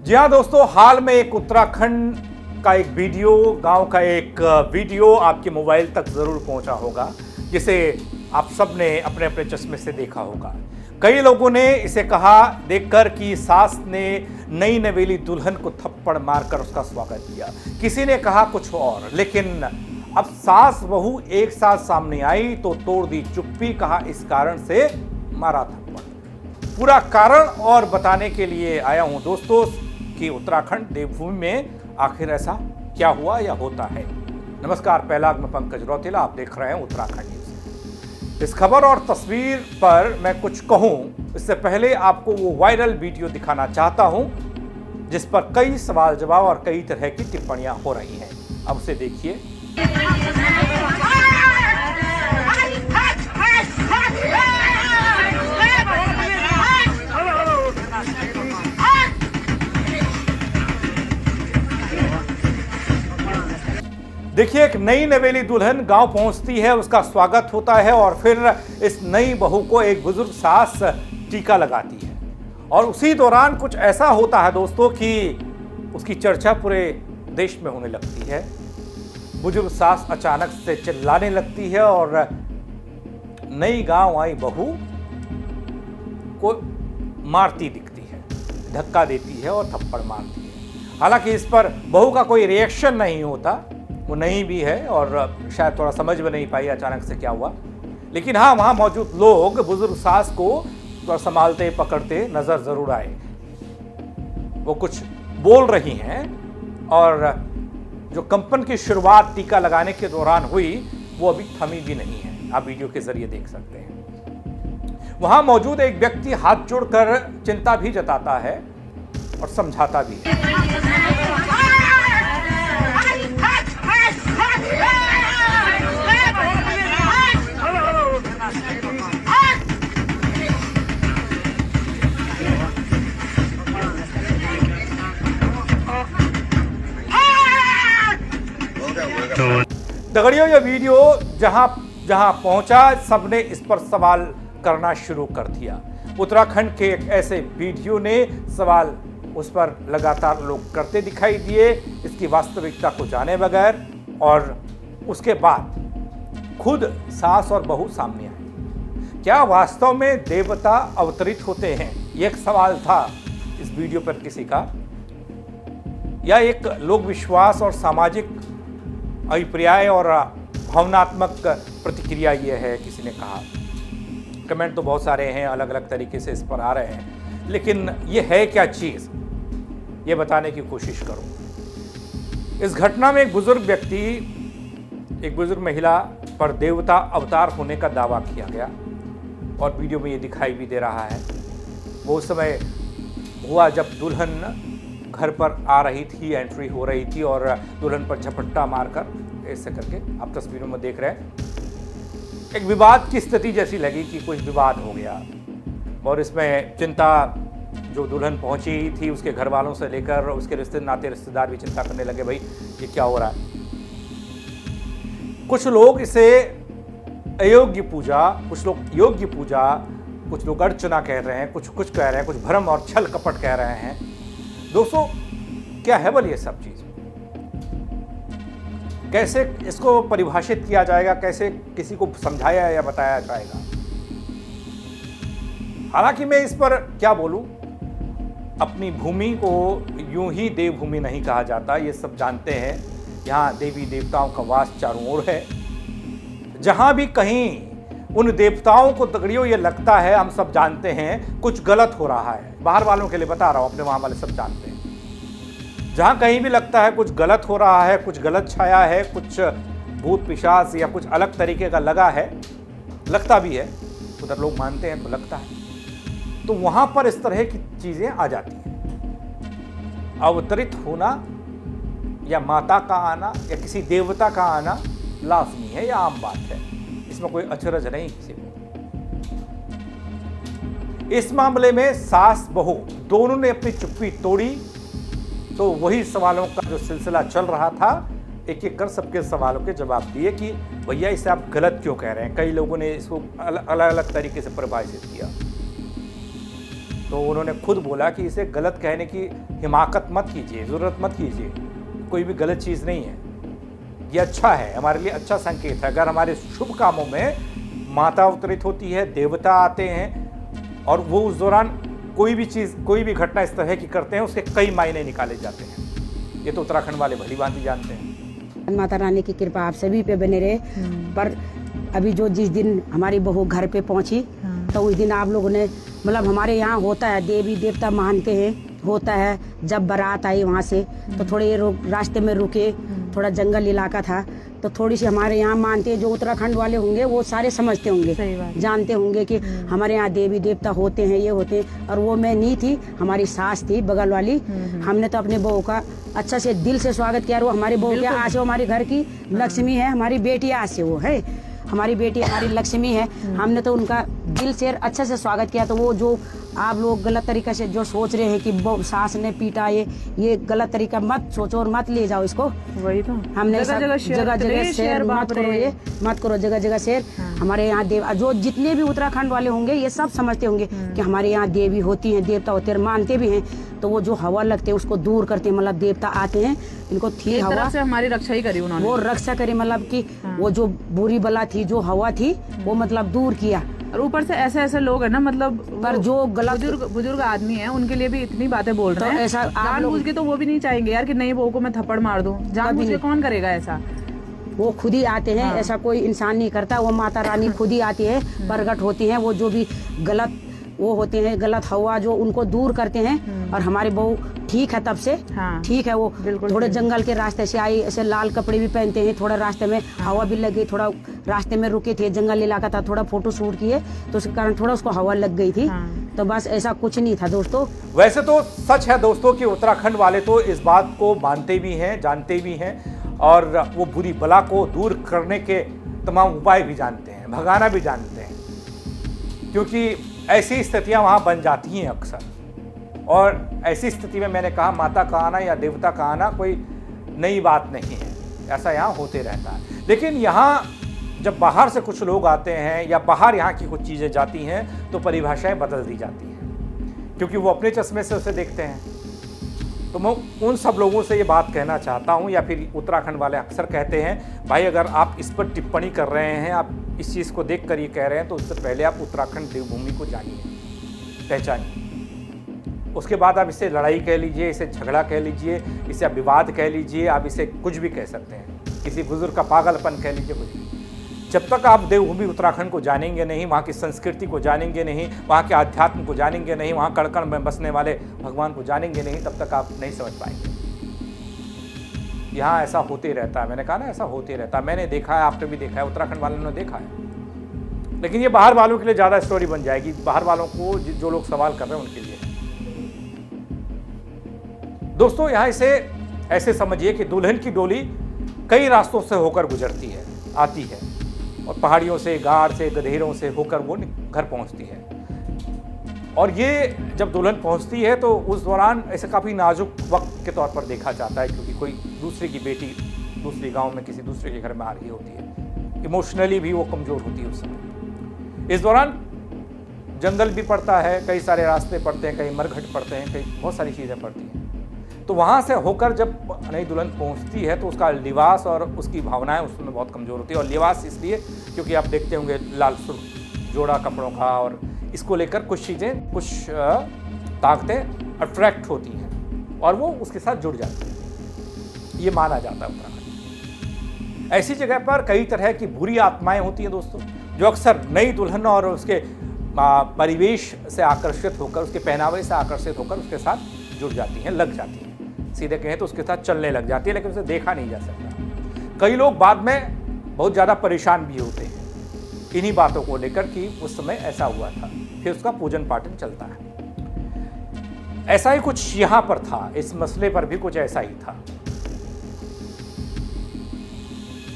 जी हाँ दोस्तों, हाल में एक उत्तराखंड का एक वीडियो, गांव का एक वीडियो आपके मोबाइल तक जरूर पहुंचा होगा, जिसे आप सब ने अपने अपने चश्मे से देखा होगा। कई लोगों ने इसे कहा देखकर कि सास ने नई नवेली दुल्हन को थप्पड़ मारकर उसका स्वागत किया। किसी ने कहा कुछ और, लेकिन अब सास बहू एक साथ सामने आई तो तोड़ दी चुप्पी, कहा इस कारण से मारा थप्पड़। पूरा कारण और बताने के लिए आया हूं दोस्तों कि उत्तराखंड देवभूमि में आखिर ऐसा क्या हुआ या होता है। नमस्कार, पहला मैं पंकज रौतेला, आप देख रहे हैं उत्तराखंड न्यूज। इस खबर और तस्वीर पर मैं कुछ कहूं इससे पहले आपको वो वायरल वीडियो दिखाना चाहता हूं जिस पर कई सवाल जवाब और कई तरह की टिप्पणियां हो रही हैं। अब उसे देखिए। देखिए, एक नई नवेली दुल्हन गांव पहुंचती है, उसका स्वागत होता है और फिर इस नई बहू को एक बुजुर्ग सास टीका लगाती है और उसी दौरान कुछ ऐसा होता है दोस्तों कि उसकी चर्चा पूरे देश में होने लगती है। बुजुर्ग सास अचानक से चिल्लाने लगती है और नई गांव आई बहू को मारती दिखती है, धक्का देती है और थप्पड़ मारती है। हालांकि इस पर बहू का कोई रिएक्शन नहीं होता, वो नहीं भी है और शायद थोड़ा समझ में नहीं पाई अचानक से क्या हुआ। लेकिन हाँ, वहाँ मौजूद लोग बुजुर्ग सास को थोड़ा संभालते पकड़ते नजर जरूर आए। वो कुछ बोल रही हैं और जो कंपन की शुरुआत टीका लगाने के दौरान हुई वो अभी थमी भी नहीं है, आप वीडियो के जरिए देख सकते हैं। वहां मौजूद एक व्यक्ति हाथ जोड़कर चिंता भी जताता है और समझाता भी है। दगड़ियों, यह वीडियो जहां जहां पहुंचा सबने इस पर सवाल करना शुरू कर दिया। उत्तराखंड के एक ऐसे वीडियो ने सवाल उस पर लगातार लोग करते दिखाई दिए, इसकी वास्तविकता को जाने बगैर। और उसके बाद खुद सास और बहू सामने आई। क्या वास्तव में देवता अवतरित होते हैं? यह एक सवाल था इस वीडियो पर किसी का, या एक लोक विश्वास और सामाजिक अभिप्राय और भावनात्मक प्रतिक्रिया ये है, किसी ने कहा। कमेंट तो बहुत सारे हैं, अलग अलग तरीके से इस पर आ रहे हैं, लेकिन ये है क्या चीज़, ये बताने की कोशिश करूं। इस घटना में एक बुजुर्ग महिला पर देवता अवतार होने का दावा किया गया और वीडियो में ये दिखाई भी दे रहा है। वो उस समय हुआ जब दुल्हन घर पर आ रही थी, एंट्री हो रही थी और दुल्हन पर झपट्टा मारकर ऐसे करके आप तस्वीरों में देख रहे हैं। एक विवाद की स्थिति जैसी लगी कि कुछ विवाद हो गया और इसमें चिंता जो दुल्हन पहुंची थी उसके घर वालों से लेकर उसके रिश्तेदार भी चिंता करने लगे, भाई ये क्या हो रहा है। कुछ लोग इसे अयोग्य पूजा, कुछ लोग योग्य पूजा, कुछ लोग अर्चना कह रहे हैं, कुछ कह रहे हैं, कुछ भ्रम और छल कपट कह रहे हैं। दोस्तों, क्या है बोल ये सब चीज? कैसे इसको परिभाषित किया जाएगा, कैसे किसी को समझाया या बताया जाएगा? हालांकि मैं इस पर क्या बोलूं, अपनी भूमि को यूं ही देवभूमि नहीं कहा जाता, ये सब जानते हैं। यहाँ देवी देवताओं का वास चारों ओर है। जहां भी कहीं उन देवताओं को तगड़ियों ये लगता है, हम सब जानते हैं कुछ गलत हो रहा है। बाहर वालों के लिए बता रहा हूं, अपने वहां वाले सब जानते हैं। जहां कहीं भी लगता है कुछ गलत हो रहा है, कुछ गलत छाया है, कुछ भूत पिशाच या कुछ अलग तरीके का लगा है, लगता भी है, उधर लोग मानते हैं तो लगता है, तो वहां पर इस तरह की चीजें आ जाती हैं। अवतरित होना या माता का आना या किसी देवता का आना लाजमी है या आम बात है, इसमें कोई अचरज नहीं किसी को। इस मामले में सास बहू दोनों ने अपनी चुप्पी तोड़ी, तो वही सवालों का जो सिलसिला चल रहा था, एक एक कर सबके सवालों के जवाब दिए कि भैया इसे आप गलत क्यों कह रहे हैं। कई लोगों ने इसको अलग अलग तरीके से परिभाषित किया। तो उन्होंने खुद बोला कि इसे गलत कहने की हिमाकत मत कीजिए, ज़रूरत मत कीजिए, कोई भी गलत चीज़ नहीं है, ये अच्छा है, हमारे लिए अच्छा संकेत है। अगर हमारे शुभ कामों में माता अवतरित होती है, देवता आते हैं और वो उस दौरान कोई भी चीज़, कोई भी घटना इस तरह की करते हैं, उसके कई मायने निकाले जाते हैं। ये तो उत्तराखंड वाले भली भांति जानते हैं। माता रानी की कृपा आप सभी पे बने रहे। पर अभी जो जिस दिन हमारी बहू घर पे पहुंची तो उस दिन आप लोगों ने मतलब हमारे यहाँ होता है, देवी देवता मानते हैं, होता है। जब बारात आई वहाँ से तो थोड़े ये रास्ते में रुके, थोड़ा जंगल इलाका था, तो थोड़ी सी हमारे यहाँ मानते हैं। जो उत्तराखंड वाले होंगे वो सारे समझते होंगे, जानते होंगे कि हमारे यहाँ देवी देवता होते हैं, ये होते हैं। और वो मैं नहीं थी, हमारी सास थी बगल वाली। हमने तो अपने बहू का अच्छा से दिल से स्वागत किया। वो हमारी बहू के आज वो हमारे घर की लक्ष्मी है, हमारी बेटी आज से वो है, हमारी बेटी हमारी लक्ष्मी है। हमने तो उनका दिल से अच्छा से स्वागत किया। तो वो जो आप लोग गलत तरीके से जो सोच रहे हैं कि सास ने पीटा, ये गलत तरीका मत सोचो और मत ले जाओ इसको। वही तो हमने जगह जगह शेयर मत करो, ये मत करो, जगह जगह शेयर। हमारे यहाँ देव जो जितने भी उत्तराखंड वाले होंगे ये सब समझते होंगे कि हमारे यहाँ देवी होती हैं, देवता होते हैं, मानते भी हैं। तो वो जो हवा लगते हैं उसको दूर करते हैं, मतलब देवता आते हैं, इनको थी हवा से हमारी रक्षा ही करी उन्होंने, वो रक्षा करी, मतलब कि वो जो बुरी बला थी, जो हवा थी, वो मतलब दूर किया। और ऊपर से ऐसे ऐसे लोग है ना, मतलब पर जो गलत बुजुर्ग आदमी है उनके लिए भी इतनी बातें बोल रहे हैं। ऐसा जानबूझ के तो वो भी नहीं चाहेंगे यार कि नहीं बहू को मैं थप्पड़ मार दूं। जानबूझ के कौन करेगा ऐसा? वो खुद ही आते हैं, ऐसा कोई इंसान नहीं करता। वो माता रानी खुद ही आती है, प्रकट होती है। वो जो भी गलत वो होते हैं, गलत हवा जो उनको दूर करते हैं। और हमारी बहू ठीक है तब से, ठीक है। वो थोड़े जंगल के रास्ते से आई, ऐसे लाल कपड़े भी पहनते हैं, थोड़ा रास्ते में हवा भी लग गई, थोड़ा रास्ते में रुके थे, जंगल इलाका था, थोड़ा फोटो शूट किए तो उसके कारण थोड़ा उसको हवा लग गई थी। तो बस ऐसा कुछ नहीं था दोस्तों। वैसे तो सच है दोस्तों कि उत्तराखंड वाले तो इस बात को मानते भी हैं, जानते भी हैं और वो बुरी बला को दूर करने के तमाम उपाय भी जानते हैं, भगाना भी जानते हैं, क्योंकि ऐसी स्थितियां वहां बन जाती हैं अक्सर। और ऐसी स्थिति में मैंने कहा माता का आना या देवता का आना कोई नई बात नहीं है, ऐसा यहाँ होते रहता है। लेकिन यहाँ जब बाहर से कुछ लोग आते हैं या बाहर यहाँ की कुछ चीज़ें जाती हैं तो परिभाषाएं बदल दी जाती हैं, क्योंकि वो अपने चश्मे से उसे देखते हैं। तो मैं उन सब लोगों से ये बात कहना चाहता हूँ, या फिर उत्तराखंड वाले अक्सर कहते हैं भाई अगर आप इस पर टिप्पणी कर रहे हैं, आप इस चीज़ को देख कर ये कह रहे हैं, तो उससे पहले आप उत्तराखंड देवभूमि को जानिए, पहचानिए। उसके बाद आप इसे लड़ाई कह लीजिए, इसे झगड़ा कह लीजिए, इसे आप विवाद कह लीजिए, आप इसे कुछ भी कह सकते हैं, किसी बुजुर्ग का पागलपन कह लीजिए, कुछ भी। जब तक आप देवभूमि उत्तराखंड को जानेंगे नहीं, वहाँ की संस्कृति को जानेंगे नहीं, वहाँ के आध्यात्म को जानेंगे नहीं, वहाँ कण-कण में बसने वाले भगवान को जानेंगे नहीं, तब तक आप नहीं समझ पाएंगे। यहाँ ऐसा होते रहता है, मैंने कहा ना ऐसा होते रहता है। मैंने देखा है, आपने भी देखा है, उत्तराखंड वालों ने देखा है। लेकिन ये बाहर वालों के लिए ज़्यादा स्टोरी बन जाएगी, बाहर वालों को जो लोग सवाल कर रहे हैं उनके लिए। दोस्तों यहाँ इसे ऐसे समझिए कि दुल्हन की डोली कई रास्तों से होकर गुजरती है, आती है, और पहाड़ियों से, गाड़ से, गधेरों से होकर वो घर पहुंचती है। और ये जब दुल्हन पहुंचती है तो उस दौरान ऐसे काफ़ी नाजुक वक्त के तौर पर देखा जाता है, क्योंकि कोई दूसरे की बेटी दूसरे गांव में किसी दूसरे के घर में आ रही होती है, इमोशनली भी वो कमज़ोर होती है उस समय। इस दौरान जंगल भी पड़ता है, कई सारे रास्ते पड़ते हैं, कहीं मरघट पड़ते हैं, कई बहुत सारी चीज़ें पड़ती हैं। तो वहाँ से होकर जब नई दुल्हन पहुँचती है तो उसका लिबास और उसकी भावनाएं उसमें बहुत कमज़ोर होती है। और लिबास इसलिए क्योंकि आप देखते होंगे लाल सुर्ख जोड़ा कपड़ों का, और इसको लेकर कुछ चीज़ें, कुछ ताकतें अट्रैक्ट होती हैं और वो उसके साथ जुड़ जाती हैं, ये माना जाता है उत्तराखंड। ऐसी जगह पर कई तरह की बुरी आत्माएं होती हैं दोस्तों, जो अक्सर नई दुल्हन और उसके परिवेश से आकर्षित होकर, उसके पहनावे से आकर्षित होकर उसके साथ जुड़ जाती हैं, लग जाती हैं। सीधे कहें तो उसके साथ चलने लग जाती है, लेकिन उसे देखा नहीं जा सकता। कई लोग बाद में बहुत ज़्यादा परेशान भी होते हैं इन्हीं बातों को लेकर कि उस समय ऐसा हुआ था, फिर उसका पूजन पाठन चलता है। ऐसा ही कुछ यहाँ पर था, इस मसले पर भी कुछ ऐसा ही था।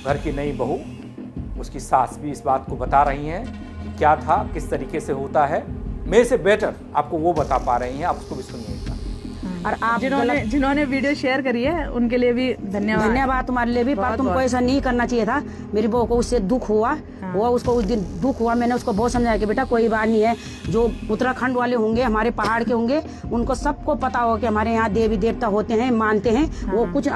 घर की नई बहू, उसकी सास भी इस बात को बता रही हैं कि क्या था, किस तरीके से होता है। मेरे से बेटर आपको वो बता पा रही हैं, आप उसको भी सुनिएगा। और आप जिन्होंने वीडियो शेयर करी है उनके लिए भी धन्यवाद। धन्यवाद तुम्हारे लिए भी, पर तुमको ऐसा नहीं करना चाहिए था। मेरी बहू को उससे दुख हुआ, उसको उस दिन दुख हुआ। मैंने उसको बहुत समझाया कि बेटा कोई बात नहीं है, जो उत्तराखंड वाले होंगे, हमारे पहाड़ के होंगे, उनको सबको पता होगा कि हमारे यहाँ देवी देवता होते हैं, मानते हैं। वो कुछ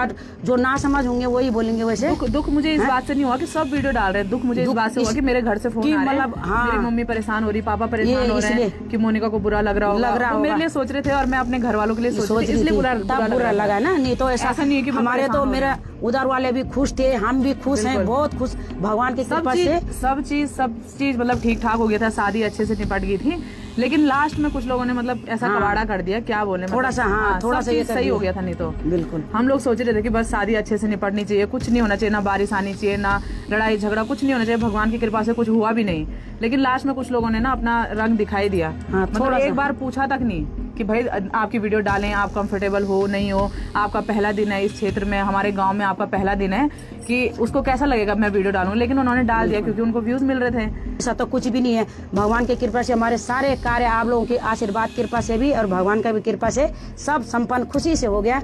जो ना समझ होंगे वही बोलेंगे। वैसे दुख मुझे इस बात से नहीं हुआ कि सब वीडियो डाल रहे हैं, दुख मुझे इस बात से हुआ कि मेरे घर से फोन आ रहे हैं, मेरी मम्मी परेशान हो रही, पापा परेशान हो रहे हैं कि मोनिका को बुरा लग रहा होगा। तो मेरे लिए सोच रहे थे और मैं अपने घर वालों के लिए सोच रही थी, इसलिए बुरा लगा ना। नहीं तो ऐसा नहीं है कि हमारे तो मेरा उधर वाले भी खुश थे, हम भी खुश हैं, बहुत खुश भगवान की कृपा से। सब चीज मतलब ठीक ठाक हो गया था, शादी अच्छे से निपट गई थी। लेकिन लास्ट में कुछ लोगों ने मतलब ऐसा कबाड़ा कर दिया, क्या बोले, थोड़ा सा थोड़ा सा सही हो गया था। नहीं तो बिल्कुल हम लोग सोच रहे थे कि बस शादी अच्छे से निपटनी चाहिए, कुछ नहीं होना चाहिए, ना बारिश आनी चाहिए, ना लड़ाई झगड़ा, कुछ नहीं होना चाहिए। भगवान की कृपा से कुछ हुआ भी नहीं। लेकिन लास्ट में कुछ लोगों ने ना अपना रंग दिखाई दिया। मतलब एक बार पूछा तक नहीं कि भाई आपकी वीडियो डालें, आप कंफर्टेबल हो नहीं हो, आपका पहला दिन है इस क्षेत्र में, हमारे गांव में आपका पहला दिन है, कि उसको कैसा लगेगा मैं वीडियो डालूं। लेकिन उन्होंने डाल दिया क्योंकि उनको व्यूज मिल रहे थे। ऐसा तो कुछ भी नहीं है। भगवान की कृपा से हमारे सारे कार्य आप लोगों की आशीर्वाद कृपा से भी और भगवान का भी कृपा से सब संपन्न खुशी से हो गया।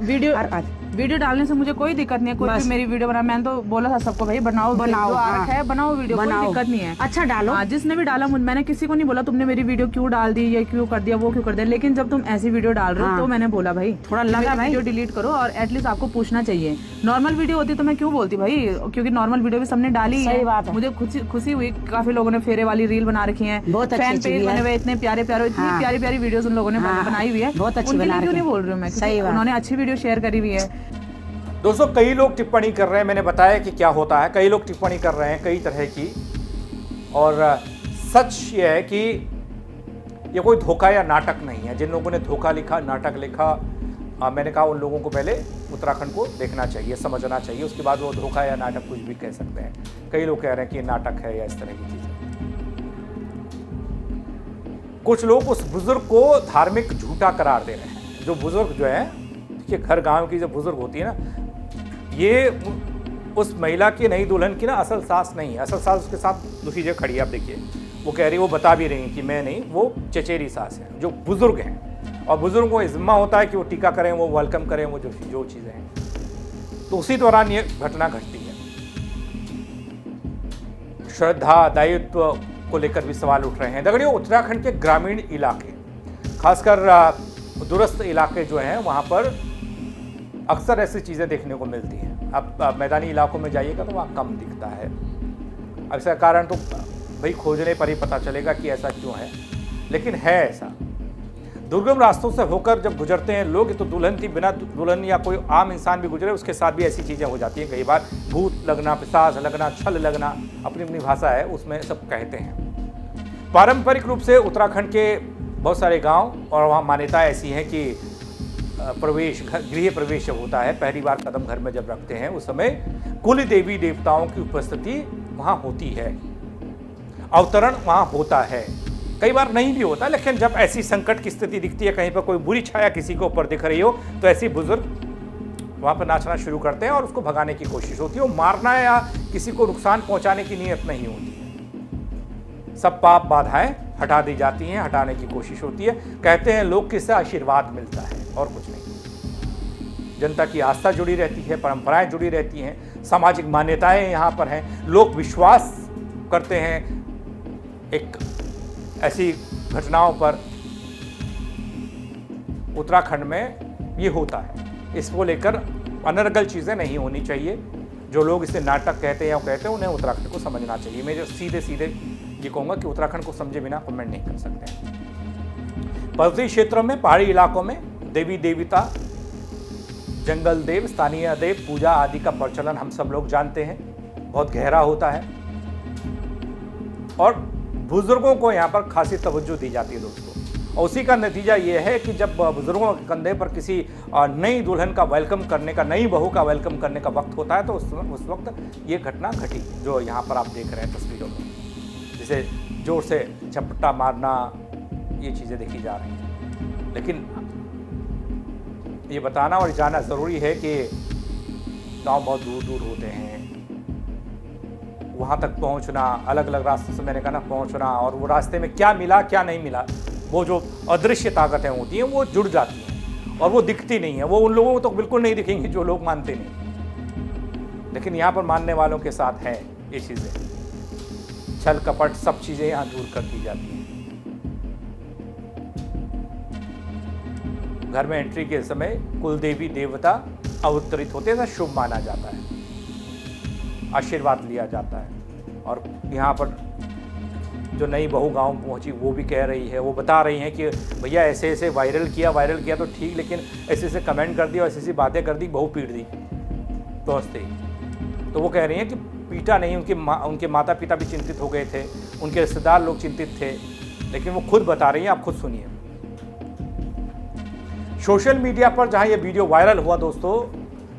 वीडियो डालने से मुझे कोई दिक्कत नहीं है, कोई भी मेरी वीडियो बना, मैंने तो बोला था सबको भाई बनाओ वीडियो, कोई दिक्कत नहीं है, अच्छा डालो। जिसने भी डाला, मैंने किसी को नहीं बोला तुमने मेरी वीडियो क्यों डाल दी, ये क्यों कर दिया, वो क्यों कर दिया। लेकिन जब तुम ऐसी वीडियो डाल रहे हो तो मैंने बोला भाई थोड़ा लगा भाई वीडियो डिलीट करो, और एटलीस्ट आपको पूछना चाहिए। नॉर्मल वीडियो होती तो मैं क्यों बोलती भाई, क्योंकि नॉर्मल वीडियो भी सबने डाली है। मुझे खुशी हुई, काफी लोगों ने फेरे वाली रील बना रखी है, फैन पेज बने हुए, इतने प्यारे इतनी प्यारी वीडियोस उन लोगों ने बनाई हुई है, बहुत अच्छी बना रही है। क्यों नहीं बोल रही हूँ मैं, उन्होंने अच्छी वीडियो शेयर करी हुई है। दोस्तों कई लोग टिप्पणी कर रहे हैं, मैंने बताया कि क्या होता है, कई लोग टिप्पणी कर रहे हैं कई तरह की, और सच ये है कि ये कोई धोखा या नाटक नहीं है। जिन लोगों ने धोखा लिखा, नाटक लिखा, मैंने कहा उन लोगों को पहले उत्तराखंड को देखना चाहिए, समझना चाहिए, उसके बाद वो धोखा या नाटक कुछ भी कह सकते हैं। कई लोग कह रहे हैं कि ये नाटक है या इस तरह की चीज़ें। कुछ लोग उस बुजुर्ग को धार्मिक झूठा करार दे रहे हैं। जो बुजुर्ग जो है, देखिए घर गांव की जो बुजुर्ग होती है ना, ये उस महिला की नई दुल्हन की ना असल सास नहीं है। असल सास उसके साथ दूसरी जगह खड़ी है। आप देखिए वो कह रही है, वो बता भी रही है कि मैं नहीं, वो चचेरी सास है। जो बुजुर्ग हैं, और बुजुर्गों को जिम्मा होता है कि वो टीका करें, वो वेलकम करें, वो जो चीज़ें हैं। तो उसी दौरान ये घटना घटती है। श्रद्धा, दायित्व को लेकर भी सवाल उठ रहे हैं। दगड़ियों, उत्तराखंड के ग्रामीण इलाके, खासकर दूरस्थ इलाके जो हैं, वहाँ पर अक्सर ऐसी चीज़ें देखने को मिलती हैं। आप मैदानी इलाकों में जाइएगा तो वहाँ कम दिखता है। अक्सर कारण तो भाई खोजने पर ही पता चलेगा कि ऐसा क्यों है, लेकिन है ऐसा। दुर्गम रास्तों से होकर जब गुजरते हैं लोग, तो दुल्हन की बिना दुल्हन या कोई आम इंसान भी गुजरे, उसके साथ भी ऐसी चीज़ें हो जाती हैं। कई बार भूत लगना, पिशाच लगना, छल लगना, अपनी अपनी भाषा है, उसमें सब कहते हैं। पारंपरिक रूप से उत्तराखंड के बहुत सारे गांव और वहाँ मान्यताएं ऐसी हैं कि गृह प्रवेश जब होता है, पहली बार कदम घर में जब रखते हैं, उस समय कुल देवी देवताओं की उपस्थिति वहाँ होती है, अवतरण वहाँ होता है। कई बार नहीं भी होता, लेकिन जब ऐसी संकट की स्थिति दिखती है, कहीं पर कोई बुरी छाया किसी के ऊपर दिख रही हो, तो ऐसे बुजुर्ग वहाँ पर नाचना शुरू करते हैं और उसको भगाने की कोशिश होती है। वो मारना या किसी को नुकसान पहुँचाने की नीयत नहीं होती है। सब पाप बाधाएं हटा दी जाती हैं, हटाने की कोशिश होती है। कहते हैं लोग किससे आशीर्वाद मिलता है और कुछ नहीं। जनता की आस्था जुड़ी रहती है, परंपराएं जुड़ी रहती हैं, सामाजिक मान्यताएं यहाँ पर हैं, लोग विश्वास करते हैं एक ऐसी घटनाओं पर। उत्तराखंड में ये होता है, इसको लेकर अनर्गल चीज़ें नहीं होनी चाहिए। जो लोग इसे नाटक कहते हैं या कहते हैं, उन्हें उत्तराखंड को समझना चाहिए। मैं जो सीधे ये कहूँगा कि उत्तराखंड को समझे बिना कमेंट नहीं कर सकते हैं। पर्वतीय क्षेत्रों में, पहाड़ी इलाकों में देवी देवता, जंगल देव, स्थानीय देव पूजा आदि का प्रचलन हम सब लोग जानते हैं, बहुत गहरा होता है और बुजुर्गों को यहाँ पर खासी तवज्जो दी जाती है दोस्तों। और उसी का नतीजा ये है कि जब बुजुर्गों के कंधे पर किसी नई दुल्हन का वेलकम करने का, नई बहू का वेलकम करने का वक्त होता है, तो उस वक्त ये घटना घटी जो यहाँ पर आप देख रहे हैं तस्वीरों में। जैसे जोर से झपट्टा मारना, ये चीज़ें देखी जा रही हैं। लेकिन ये बताना और जानना ज़रूरी है कि गांव बहुत दूर दूर होते हैं, वहाँ तक पहुँचना, अलग अलग रास्ते से मैंने कहा ना पहुँचना, और वो रास्ते में क्या मिला क्या नहीं मिला, वो जो अदृश्य ताकतें होती हैं वो जुड़ जाती हैं और वो दिखती नहीं है। वो उन लोगों को तो बिल्कुल नहीं दिखेंगी जो लोग मानते नहीं, लेकिन यहाँ पर मानने वालों के साथ है ये चीज़ें। छल कपट सब चीज़ें यहाँ दूर कर दी जाती हैं। घर में एंट्री के समय कुल देवी देवता अवतरित होते हैं, शुभ माना जाता है, आशीर्वाद लिया जाता है। और यहाँ पर जो नई बहू गांव पहुंची वो भी कह रही है, वो बता रही हैं कि भैया ऐसे ऐसे वायरल किया तो ठीक, लेकिन ऐसे ऐसे कमेंट कर दिया, ऐसी ऐसी बातें कर दी, बहू पीट दी तो हंसते ही। तो वो कह रही हैं कि पीटा नहीं, उनके माता पिता भी चिंतित हो गए थे, उनके रिश्तेदार लोग चिंतित थे, लेकिन वो खुद बता रही हैं, आप खुद सुनिए। सोशल मीडिया पर जहां ये वीडियो वायरल हुआ दोस्तों,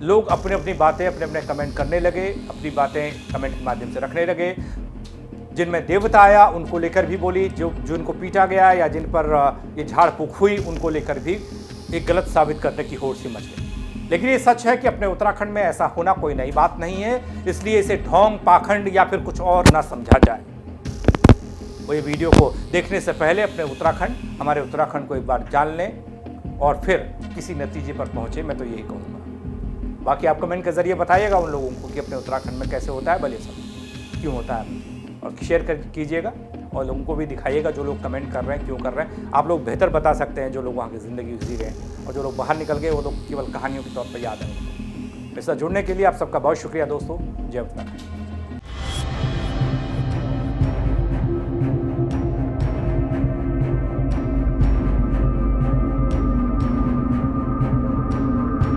लोग अपनी अपनी बातें अपने अपने कमेंट करने लगे, अपनी बातें कमेंट के माध्यम से रखने लगे। जिनमें देवता आया उनको लेकर भी बोली, जिनको पीटा गया या जिन पर ये झाड़ फूक हुई उनको लेकर भी एक गलत साबित करने की होड़ सी मच गई। लेकिन ये सच है कि अपने उत्तराखंड में ऐसा होना कोई नई बात नहीं है, इसलिए इसे ढोंग पाखंड या फिर कुछ और ना समझा जाए। वो ये वीडियो को देखने से पहले अपने उत्तराखंड, हमारे उत्तराखंड को एक बार जान लें और फिर किसी नतीजे पर पहुंचे, मैं तो यही कहूँगा। बाकी आप कमेंट के जरिए बताइएगा उन लोगों को कि अपने उत्तराखंड में कैसे होता है, भले सब क्यों होता है, और शेयर कीजिएगा और लोगों को भी दिखाइएगा जो लोग कमेंट कर रहे हैं क्यों कर रहे हैं। आप लोग बेहतर बता सकते हैं, जो लोग वहाँ की ज़िंदगी जी रहे हैं, और जो लोग बाहर निकल गए वो लोग केवल कहानियों के तौर पर याद हैं उनको। इससे जुड़ने के लिए आप सबका बहुत शुक्रिया दोस्तों। जय उत्तराखंड।